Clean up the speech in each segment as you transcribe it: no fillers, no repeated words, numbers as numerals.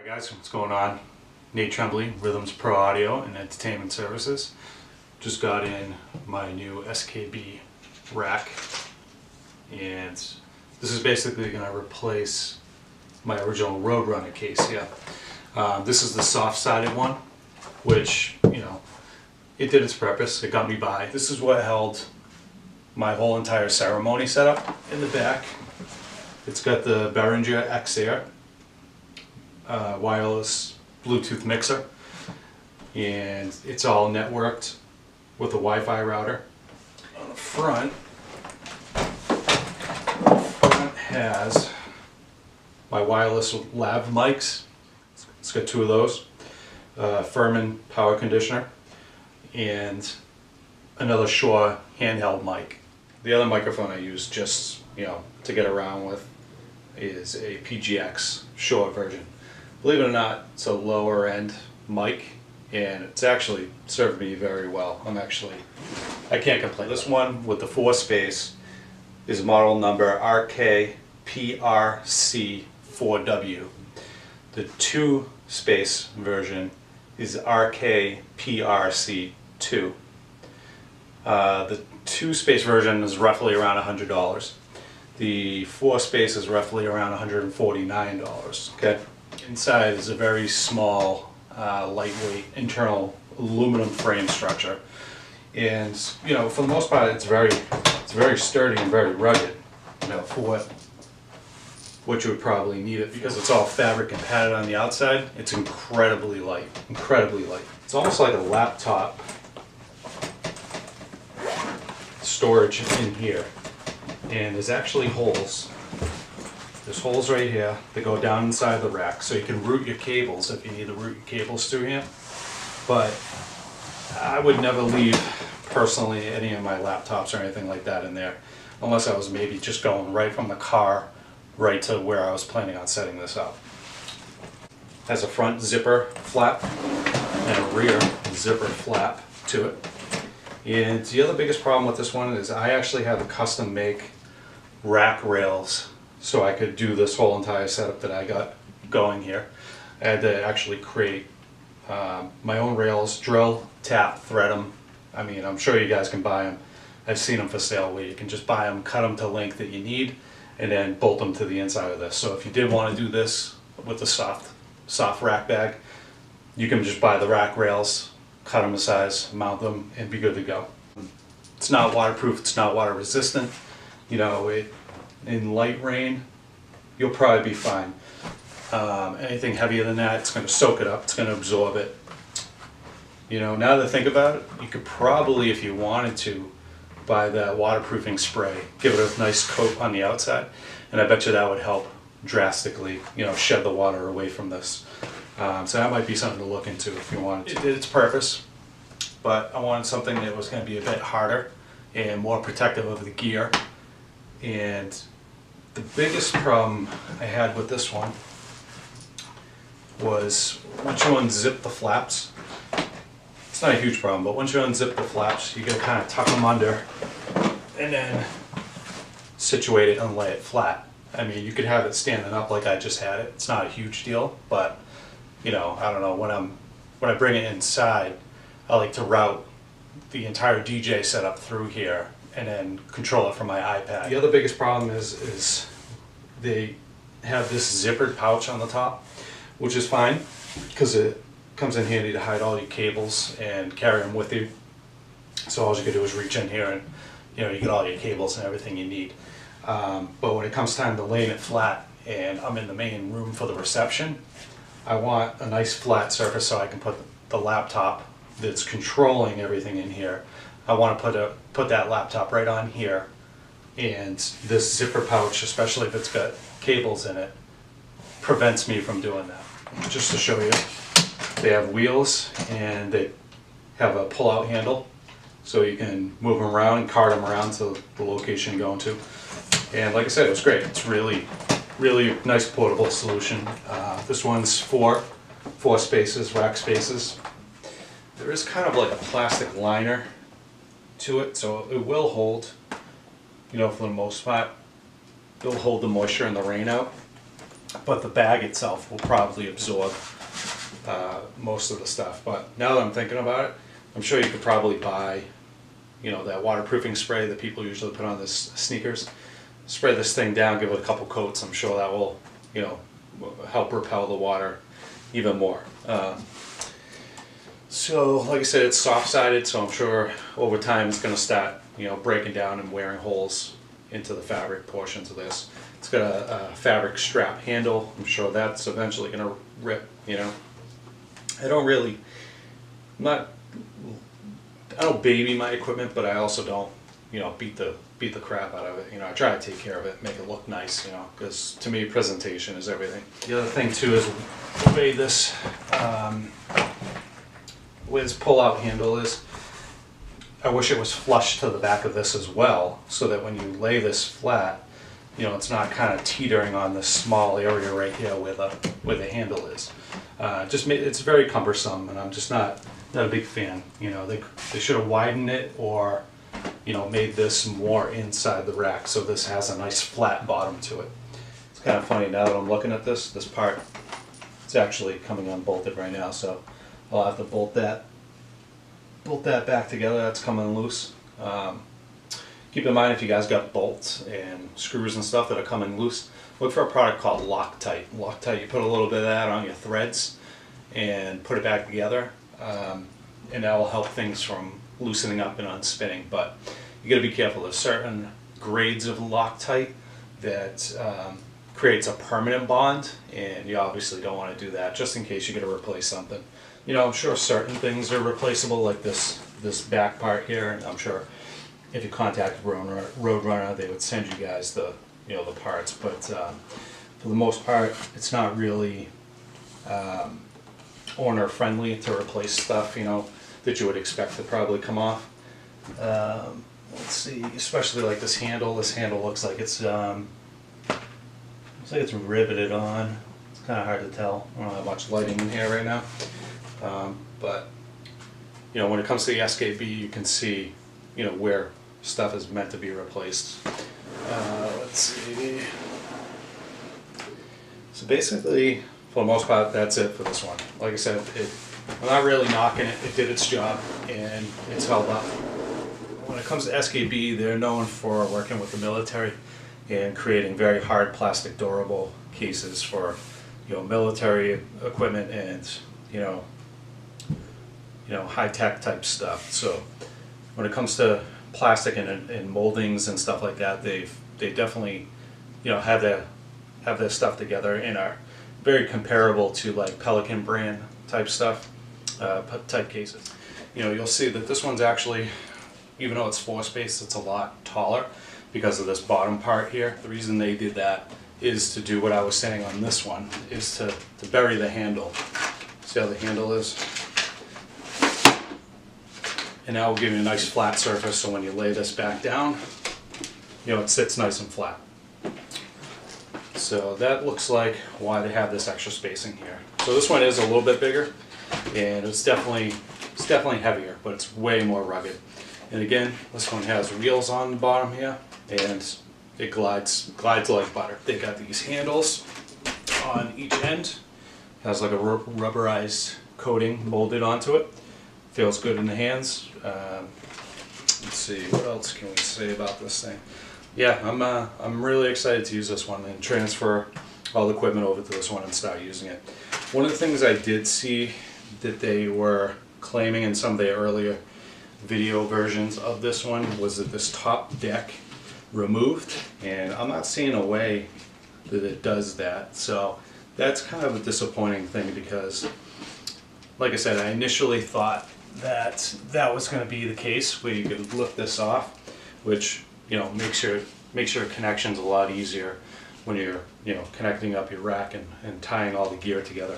Guys, what's going on? Nate Tremblay, Rhythms Pro Audio and Entertainment Services. Just got in my new SKB rack, and this is basically going to replace my original RoadRunner case here. This is the soft-sided one, which, you know, it did its purpose. It got me by. This is what held my whole entire ceremony setup in the back. It's got the Behringer X-Air wireless Bluetooth mixer, and it's all networked with a Wi-Fi router. On the front has my wireless lav mics. It's got two of those, Furman power conditioner, and another Shure handheld mic. The other microphone I use just, to get around with is a PGX Shure version. Believe it or not, it's a lower end mic, and it's actually served me very well. I can't complain. This one with the 4-space is model number RKPRC4W. The 2-space version is RKPRC2. The 2-space version is roughly around $100. The 4-space is roughly around $149. Okay. Inside is a very small, lightweight internal aluminum frame structure, and for the most part, it's very sturdy and very rugged. For what you would probably need it, because it's all fabric and padded on the outside. It's incredibly light, incredibly light. It's almost like a laptop storage in here, and there's actually holes. There's holes right here that go down inside the rack, so you can route your cables if you need to route your cables through here. But I would never leave, personally, any of my laptops or anything like that in there, unless I was maybe just going right from the car right to where I was planning on setting this up. It has a front zipper flap and a rear zipper flap to it. And the other biggest problem with this one is I actually have a custom make rack rails, so I could do this whole entire setup that I got going here. I had to actually create my own rails, drill, tap, thread them. I mean, I'm sure you guys can buy them. I've seen them for sale where you can just buy them, cut them to length that you need, and then bolt them to the inside of this. So if you did want to do this with the soft rack bag, you can just buy the rack rails, cut them to size, mount them, and be good to go. It's not waterproof, it's not water resistant. In light rain, you'll probably be fine. Anything heavier than that, it's going to soak it up, it's going to absorb it. Now that I think about it, you could probably, if you wanted to, buy that waterproofing spray, give it a nice coat on the outside, and I bet you that would help drastically, shed the water away from this. So that might be something to look into if you wanted to. It did its purpose, but I wanted something that was going to be a bit harder and more protective of the gear. And the biggest problem I had with this one was once you unzip the flaps, it's not a huge problem, but once you unzip the flaps, you gotta kind of tuck them under and then situate it and lay it flat. I mean, you could have it standing up like I just had it. It's not a huge deal, but I don't know, when I bring it inside, I like to route the entire DJ setup through here and then control it from my iPad. The other biggest problem is they have this zippered pouch on the top, which is fine because it comes in handy to hide all your cables and carry them with you. So all you can do is reach in here and you get all your cables and everything you need. But when it comes time to laying it flat and I'm in the main room for the reception, I want a nice flat surface so I can put the laptop that's controlling everything in here. I want to put that laptop right on here, and this zipper pouch, especially if it's got cables in it, prevents me from doing that. Just to show you, they have wheels and they have a pull-out handle, so you can move them around and cart them around to the location you're going to. And like I said, it was great. It's really nice portable solution. This one's four spaces, rack spaces. There is kind of like a plastic liner to it, so it will hold, for the most part, it'll hold the moisture and the rain out. but the bag itself will probably absorb most of the stuff. But now that I'm thinking about it, I'm sure you could probably buy, you know, that waterproofing spray that people usually put on the sneakers. Spray this thing down, give it a couple coats. I'm sure that will, you know, help repel the water even more. So like I said, it's soft-sided, so I'm sure over time it's going to start, you know, breaking down and wearing holes into the fabric portions of this. It's got a fabric strap handle. I'm sure that's eventually going to rip, you know. I don't baby my equipment, but I also don't, you know, beat the crap out of it. You know, I try to take care of it, make it look nice, you know, because to me presentation is everything. The other thing too is the way this pull-out handle is. I wish it was flush to the back of this as well, so that when you lay this flat, you know, it's not kind of teetering on this small area right here where the handle is. It's very cumbersome, and I'm just not a big fan. You know, they should have widened it, or, you know, made this more inside the rack so this has a nice flat bottom to it. It's kind of funny now that I'm looking at this part, it's actually coming unbolted right now, so I'll have to bolt that back together. That's coming loose. Keep in mind, if you guys got bolts and screws and stuff that are coming loose, look for a product called Loctite. Loctite, you put a little bit of that on your threads and put it back together, and that will help things from loosening up and unspinning. But you got to be careful. There's certain grades of Loctite that creates a permanent bond, and you obviously don't want to do that, just in case you got to replace something. You know, I'm sure certain things are replaceable, like this back part here, and I'm sure if you contact RoadRunner, they would send you guys the parts. But for the most part, it's not really owner friendly to replace stuff, you know, that you would expect to probably come off. Let's see, especially like this handle. This handle looks like it's riveted on. It's kind of hard to tell. I don't have much lighting in here right now. But you know, when it comes to the SKB, you can see, you know, where stuff is meant to be replaced. Let's see. So basically, for the most part, that's it for this one. Like I said, I'm not really knocking it. It did its job, and it's held up. When it comes to SKB, they're known for working with the military and creating very hard plastic durable cases for, you know, military equipment and, you know, high-tech type stuff. So when it comes to plastic and moldings and stuff like that, they definitely, you know, have their stuff together and are very comparable to like Pelican brand type stuff, type cases. You know, you'll see that this one's actually, even though it's force-based, it's a lot taller because of this bottom part here. The reason they did that is to do what I was saying on this one, is to bury the handle. See how the handle is? And that will give you a nice flat surface, so when you lay this back down, you know, it sits nice and flat. So that looks like why they have this extra spacing here. So this one is a little bit bigger, and it's definitely heavier, but it's way more rugged. And again, this one has wheels on the bottom here, and it glides like butter. They got these handles on each end. It has like a rubberized coating molded onto it. Feels good in the hands. Let's see, what else can we say about this thing? Yeah, I'm really excited to use this one and transfer all the equipment over to this one and start using it. One of the things I did see that they were claiming in some of the earlier video versions of this one was that this top deck removed, and I'm not seeing a way that it does that. So that's kind of a disappointing thing, because like I said, I initially thought that was going to be the case, where you could lift this off, which, you know, makes your connections a lot easier when you're, you know, connecting up your rack and tying all the gear together.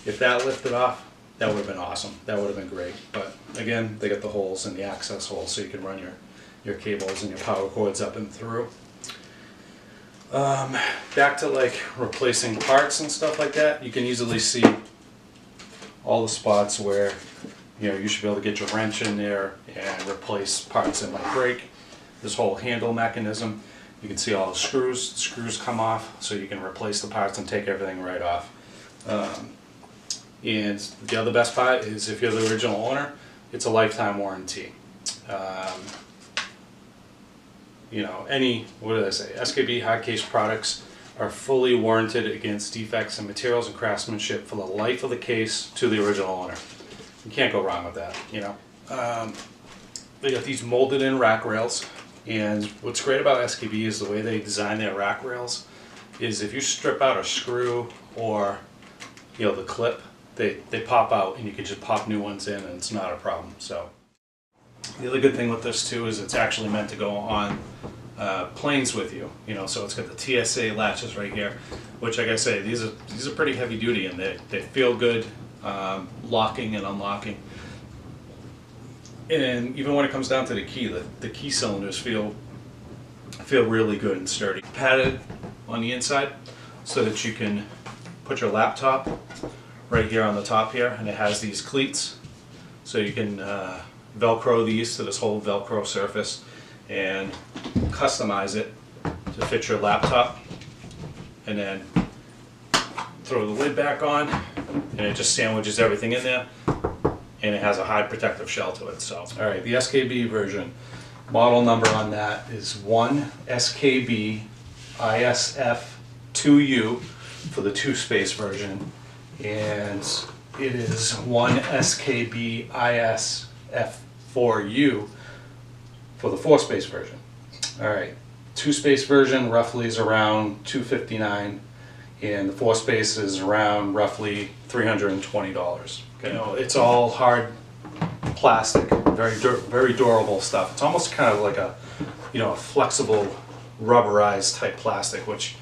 If that lifted off, that would have been awesome. That would have been great. But again, they got the holes and the access holes, so you can run your cables and your power cords up and through. Back to like replacing parts and stuff like that, you can easily see all the spots where, you know, you should be able to get your wrench in there and replace parts that might break. This whole handle mechanism, You can see all the screws. The screws come off, so you can replace the parts and take everything right off. And the other best part is if you're the original owner, it's a lifetime warranty. You know, what did I say? SKB hard case products are fully warranted against defects in materials and craftsmanship for the life of the case to the original owner. You can't go wrong with that, you know. They got these molded in rack rails, and what's great about SKB is the way they design their rack rails is if you strip out a screw or, you know, the clip, they pop out and you can just pop new ones in and it's not a problem. So the other good thing with this too is it's actually meant to go on planes with you, you know, so it's got the TSA latches right here, which, like I say, these are pretty heavy duty, and they feel good locking and unlocking. And even when it comes down to the key, the key cylinders feel really good and sturdy. Padded on the inside so that you can put your laptop right here on the top here, and it has these cleats so you can Velcro these to this whole Velcro surface and customize it to fit your laptop, and then throw the lid back on and it just sandwiches everything in there, and it has a high protective shell to it. So alright, the SKB version, model number on that is 1 SKB ISF2U for the 2-space version, and it is 1 SKB ISF4U for the 4-space version. Alright, 2-space version roughly is around $259, and the 4-space is around roughly $320. Okay. You know, it's all hard plastic, very durable stuff. It's almost kind of like a, you know, a flexible rubberized type plastic, which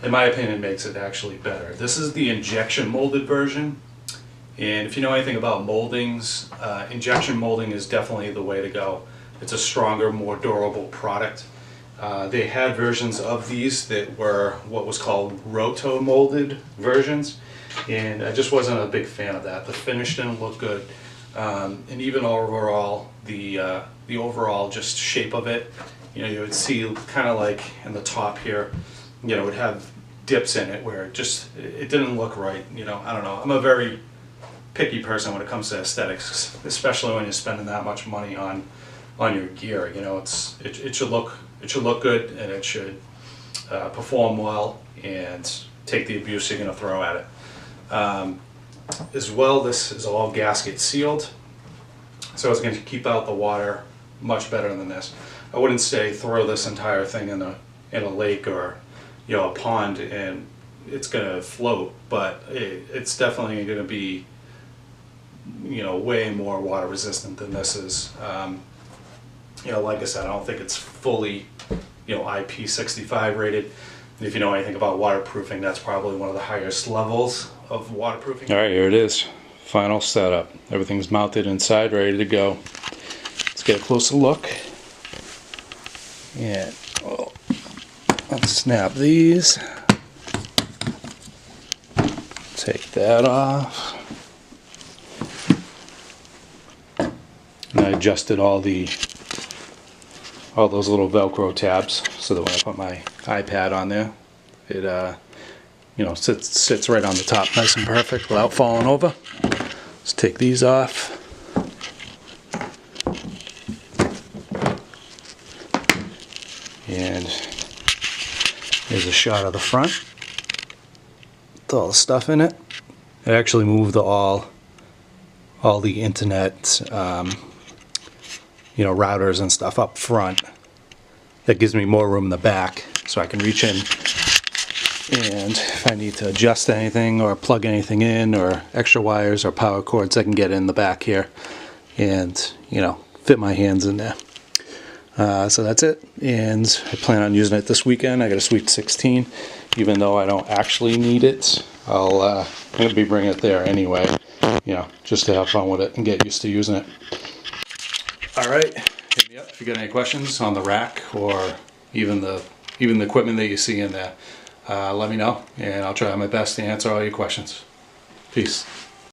in my opinion makes it actually better. This is the injection molded version, and if you know anything about moldings, injection molding is definitely the way to go. It's a stronger, more durable product. They had versions of these that were what was called roto molded versions, and I just wasn't a big fan of that. The finish didn't look good, and even overall, the overall just shape of it, you know, you would see kind of like in the top here, you know, it would have dips in it where it didn't look right. You know, I don't know. I'm a very picky person when it comes to aesthetics, especially when you're spending that much money on your gear. You know, it should look good, and it should perform well and take the abuse you're going to throw at it. As well, this is all gasket sealed, so it's going to keep out the water much better than this. I wouldn't say throw this entire thing in a lake or, you know, a pond and it's going to float, but it's definitely going to be, you know, way more water resistant than this is. You know, like I said, I don't think it's fully, you know, IP65 rated. And if you know anything about waterproofing, that's probably one of the highest levels of waterproofing. All right, here it is. Final setup. Everything's mounted inside, ready to go. Let's get a closer look. And let's snap these. Take that off. And I adjusted all those little Velcro tabs so that when I put my iPad on there, it you know, sits right on the top, nice and perfect without falling over. Let's take these off. And here's a shot of the front with all the stuff in it. I actually moved all the internet you know, routers and stuff up front. That gives me more room in the back so I can reach in, and if I need to adjust anything or plug anything in or extra wires or power cords, I can get in the back here and, you know, fit my hands in there. So that's it, and I plan on using it this weekend. I got a Sweet 16, even though I don't actually need it. I'm going to be bringing it there anyway, you know, just to have fun with it and get used to using it. Alright, hit me up if you got any questions on the rack or even the equipment that you see in there. Let me know, and I'll try my best to answer all your questions. Peace.